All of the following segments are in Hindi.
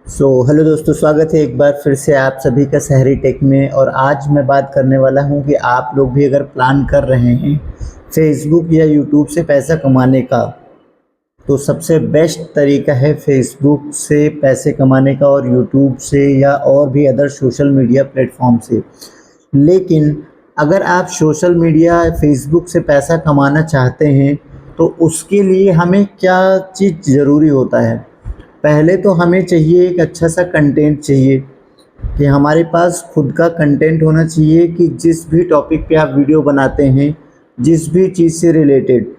हेलो दोस्तों, स्वागत है एक बार फिर से आप सभी का शहरी टेक में। और आज मैं बात करने वाला हूं कि आप लोग भी अगर प्लान कर रहे हैं फेसबुक या यूट्यूब से पैसा कमाने का, तो सबसे बेस्ट तरीका है फेसबुक से पैसे कमाने का और यूट्यूब से या और भी अदर सोशल मीडिया प्लेटफॉर्म से। लेकिन अगर आप सोशल मीडिया फेसबुक से पैसा कमाना चाहते हैं तो उसके लिए हमें क्या चीज़ ज़रूरी होता है। पहले तो हमें चाहिए एक अच्छा सा कंटेंट चाहिए कि हमारे पास खुद का कंटेंट होना चाहिए कि जिस भी टॉपिक पे आप वीडियो बनाते हैं, जिस भी चीज़ से रिलेटेड,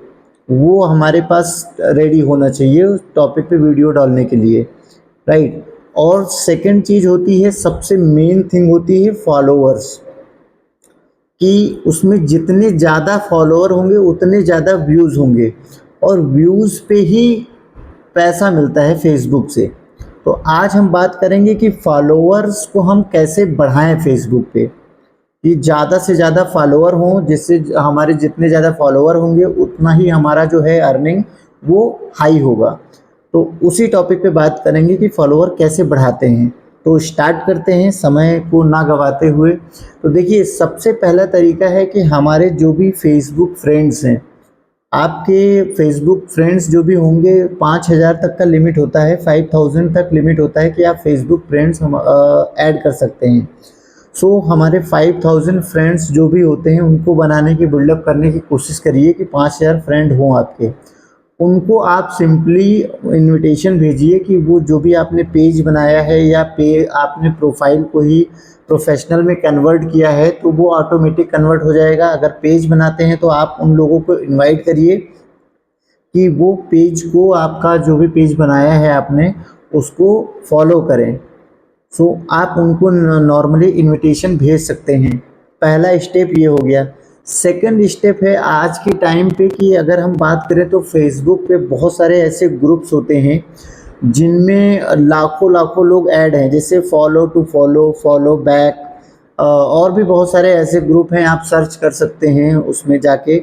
वो हमारे पास रेडी होना चाहिए उस टॉपिक पे वीडियो डालने के लिए, राइट। और सेकंड चीज़ होती है, सबसे मेन थिंग होती है फॉलोअर्स, कि उसमें जितने ज़्यादा फॉलोअर होंगे उतने ज़्यादा व्यूज़ होंगे और व्यूज़ पे ही पैसा मिलता है फेसबुक से। तो आज हम बात करेंगे कि फॉलोअर्स को हम कैसे बढ़ाएं फेसबुक पे, कि ज़्यादा से ज़्यादा फॉलोअर हों, जिससे हमारे जितने ज़्यादा फॉलोअर होंगे उतना ही हमारा जो है अर्निंग वो हाई होगा। तो उसी टॉपिक पे बात करेंगे कि फॉलोअर कैसे बढ़ाते हैं। तो स्टार्ट करते हैं समय को ना गवाते हुए। तो देखिए, सबसे पहला तरीका है कि हमारे जो भी फेसबुक फ्रेंड्स हैं, आपके फेसबुक फ्रेंड्स जो भी होंगे, 5,000 तक का लिमिट होता है, 5,000 तक लिमिट होता है कि आप फेसबुक फ्रेंड्स हम ऐड कर सकते हैं। हमारे 5,000 फ्रेंड्स जो भी होते हैं उनको बनाने की, बिल्डअप करने की कोशिश करिए कि 5,000 फ्रेंड हों आपके। उनको आप सिंपली इनविटेशन भेजिए कि वो जो भी आपने पेज बनाया है या आपने प्रोफाइल को ही प्रोफेशनल में कन्वर्ट किया है तो वो ऑटोमेटिक कन्वर्ट हो जाएगा। अगर पेज बनाते हैं तो आप उन लोगों को इनवाइट करिए कि वो पेज को, आपका जो भी पेज बनाया है आपने, उसको फॉलो करें। आप उनको नॉर्मली इनविटेशन भेज सकते हैं। पहला स्टेप ये हो गया। सेकंड स्टेप है आज के टाइम पे कि अगर हम बात करें तो फेसबुक पे बहुत सारे ऐसे ग्रुप्स होते हैं जिनमें लाखों लाखों लोग ऐड हैं, जैसे follow to follow, follow back, और भी बहुत सारे ऐसे ग्रुप हैं, आप सर्च कर सकते हैं उसमें जाके।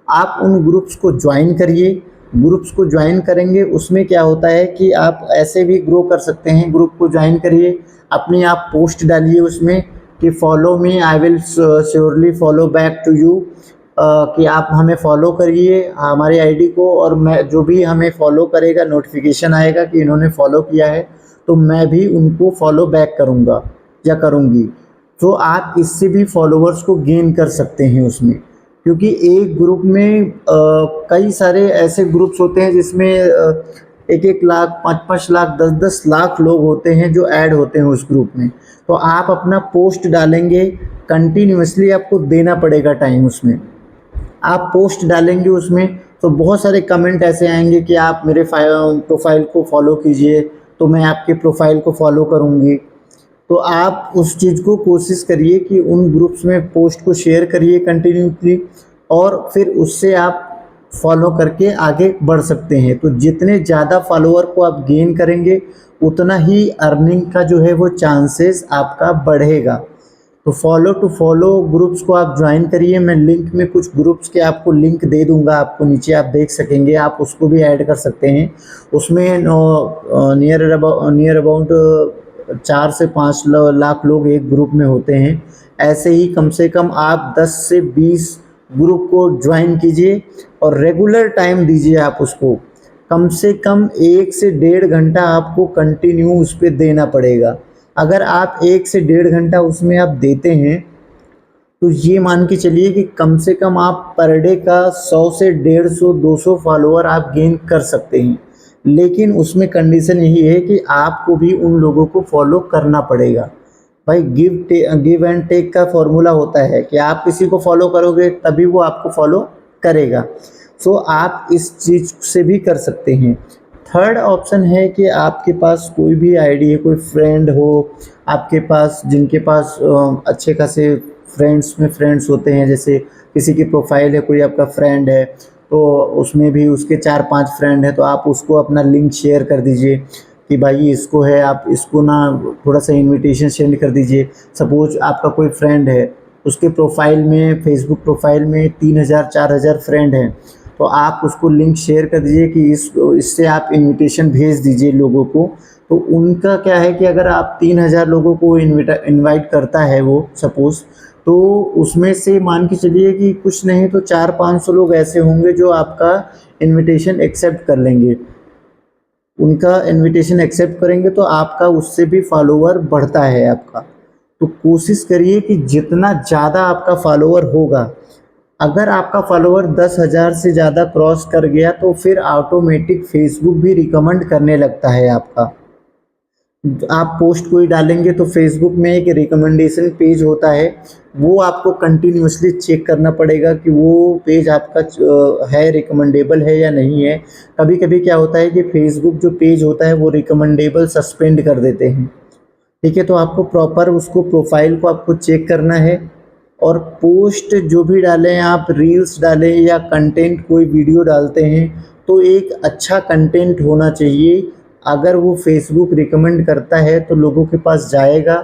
आप उन ग्रुप्स को ज्वाइन करिए। ग्रुप्स को ज्वाइन करेंगे, उसमें क्या होता है कि आप ऐसे भी ग्रो कर सकते हैं। ग्रुप को ज्वाइन करिए, अपनी आप पोस्ट डालिए उसमें कि follow me, I will surely follow back to you, कि आप हमें फॉलो करिए हमारी आईडी को, और मैं जो भी हमें फॉलो करेगा नोटिफिकेशन आएगा कि इन्होंने फॉलो किया है तो मैं भी उनको फॉलो बैक करूँगा या करूँगी। तो आप इससे भी फॉलोअर्स को गेन कर सकते हैं उसमें, क्योंकि एक ग्रुप में कई सारे ऐसे ग्रुप्स होते हैं जिसमें 1-1 लाख, 5-5 लाख, 10-10 लाख लोग होते हैं जो ऐड होते हैं उस ग्रुप में। तो आप अपना पोस्ट डालेंगे, कंटिन्यूअसली आपको देना पड़ेगा टाइम उसमें। आप पोस्ट डालेंगे उसमें तो बहुत सारे कमेंट ऐसे आएंगे कि आप मेरे प्रोफाइल को फॉलो कीजिए, तो मैं आपके प्रोफाइल को फॉलो करूँगी। तो आप उस चीज़ को कोशिश करिए कि उन ग्रुप्स में पोस्ट को शेयर करिए कंटिन्यूसली, और फिर उससे आप फॉलो करके आगे बढ़ सकते हैं। तो जितने ज़्यादा फॉलोअर को आप गेन करेंगे उतना ही अर्निंग का जो है वो चांसेस आपका बढ़ेगा। तो फॉलो टू फॉलो ग्रुप्स को आप ज्वाइन करिए। मैं लिंक में कुछ ग्रुप्स के आपको लिंक दे दूंगा, आपको नीचे आप देख सकेंगे, आप उसको भी ऐड कर सकते हैं। उसमें नियर अबाउट 4 से 5 लाख लोग एक ग्रुप में होते हैं। ऐसे ही कम से कम आप 10 से 20 ग्रुप को ज्वाइन कीजिए और रेगुलर टाइम दीजिए आप उसको। कम से कम 1 से 1.5 घंटा आपको कंटिन्यू उस पर देना पड़ेगा। अगर आप 1 से 1.5 घंटा उसमें आप देते हैं तो ये मान के चलिए कि कम से कम आप पर डे का 100 से 150-200 फॉलोअर आप गेन कर सकते हैं। लेकिन उसमें कंडीशन यही है कि आपको भी उन लोगों को फॉलो करना पड़ेगा। भाई गिव एंड टेक का फॉर्मूला होता है कि आप किसी को फॉलो करोगे तभी वो आपको फॉलो करेगा। आप इस चीज़ से भी कर सकते हैं। थर्ड ऑप्शन है कि आपके पास कोई भी आईडी है, कोई फ्रेंड हो आपके पास, जिनके पास अच्छे खासे फ्रेंड्स होते हैं, जैसे किसी की प्रोफाइल है, कोई आपका फ्रेंड है तो उसमें भी उसके 4-5 फ्रेंड हैं, तो आप उसको अपना लिंक शेयर कर दीजिए कि भाई इसको है, आप इसको ना थोड़ा सा इनविटेशन सेंड कर दीजिए। सपोज आपका कोई फ्रेंड है, उसके प्रोफाइल में, फेसबुक प्रोफाइल में 3,000-4,000 फ्रेंड हैं, तो आप उसको लिंक शेयर कर दीजिए कि इससे आप इनविटेशन भेज दीजिए लोगों को। तो उनका क्या है कि अगर आप 3000 लोगों को इनवाइट करता है वो सपोज़, तो उसमें से मान के चलिए कि कुछ नहीं तो 400-500 लोग ऐसे होंगे जो आपका इनविटेशन एक्सेप्ट कर लेंगे। उनका इनविटेशन एक्सेप्ट करेंगे तो आपका उससे भी फॉलोवर बढ़ता है आपका। तो कोशिश करिए कि जितना ज़्यादा आपका फॉलोवर होगा, अगर आपका फॉलोवर 10,000 से ज़्यादा क्रॉस कर गया तो फिर ऑटोमेटिक फेसबुक भी रिकमेंड करने लगता है आपका। आप पोस्ट कोई डालेंगे तो फेसबुक में एक रिकमेंडेशन पेज होता है, वो आपको कंटिन्यूअसली चेक करना पड़ेगा कि वो पेज आपका है रिकमेंडेबल है या नहीं है। कभी कभी क्या होता है कि फेसबुक जो पेज होता है वो रिकमेंडेबल सस्पेंड कर देते हैं। ठीक है, तो आपको प्रॉपर उसको प्रोफाइल को आपको चेक करना है। और पोस्ट जो भी डालें, आप रील्स डालें या कंटेंट कोई वीडियो डालते हैं, तो एक अच्छा कंटेंट होना चाहिए। अगर वो फेसबुक रिकमेंड करता है तो लोगों के पास जाएगा,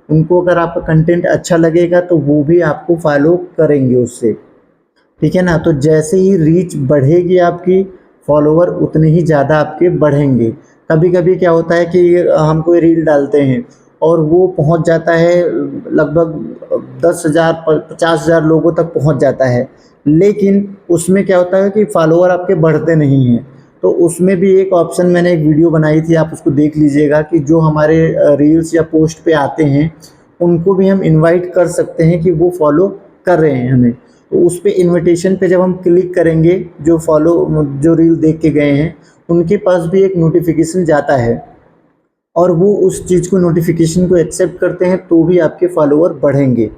उनको अगर आपका कंटेंट अच्छा लगेगा तो वो भी आपको फॉलो करेंगे उससे। ठीक है ना, तो जैसे ही रीच बढ़ेगी आपकी, फॉलोवर उतने ही ज़्यादा आपके बढ़ेंगे। कभी कभी क्या होता है कि हम कोई रील डालते हैं और वो पहुंच जाता है लगभग 10,000 50,000 लोगों तक पहुंच जाता है, लेकिन उसमें क्या होता है कि फॉलोवर आपके बढ़ते नहीं हैं। तो उसमें भी एक ऑप्शन मैंने एक वीडियो बनाई थी, आप उसको देख लीजिएगा कि जो हमारे रील्स या पोस्ट पे आते हैं उनको भी हम इनवाइट कर सकते हैं कि वो फॉलो कर रहे हैं हमें। तो उस पे इनविटेशन पे जब हम क्लिक करेंगे, जो रील देख के गए हैं उनके पास भी एक नोटिफिकेशन जाता है और वो उस चीज़ को नोटिफिकेशन को एक्सेप्ट करते हैं तो भी आपके फॉलोअर बढ़ेंगे।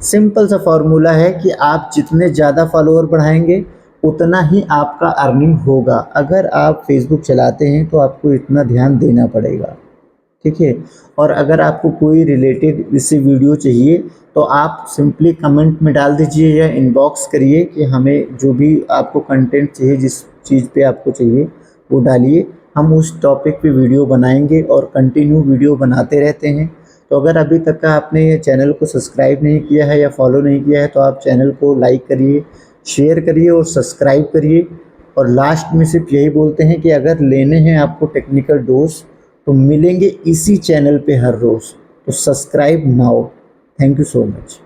सिंपल सा फार्मूला है कि आप जितने ज़्यादा फॉलोअर बढ़ाएंगे उतना ही आपका अर्निंग होगा। अगर आप फेसबुक चलाते हैं तो आपको इतना ध्यान देना पड़ेगा। ठीक है, और अगर आपको कोई रिलेटेड इससे वीडियो चाहिए तो आप सिंपली कमेंट में डाल दीजिए या इनबॉक्स करिए कि हमें जो भी आपको कंटेंट चाहिए, जिस चीज़ पे आपको चाहिए वो डालिए। हम उस टॉपिक पे वीडियो बनाएंगे और कंटिन्यू वीडियो बनाते रहते हैं। तो अगर अभी तक का आपने ये चैनल को सब्सक्राइब नहीं किया है या फॉलो नहीं किया है तो आप चैनल को लाइक करिए, शेयर करिए और सब्सक्राइब करिए। और लास्ट में सिर्फ यही बोलते हैं कि अगर लेने हैं आपको टेक्निकल डोज तो मिलेंगे इसी चैनल पे हर रोज़। तो subscribe now. Thank you so much.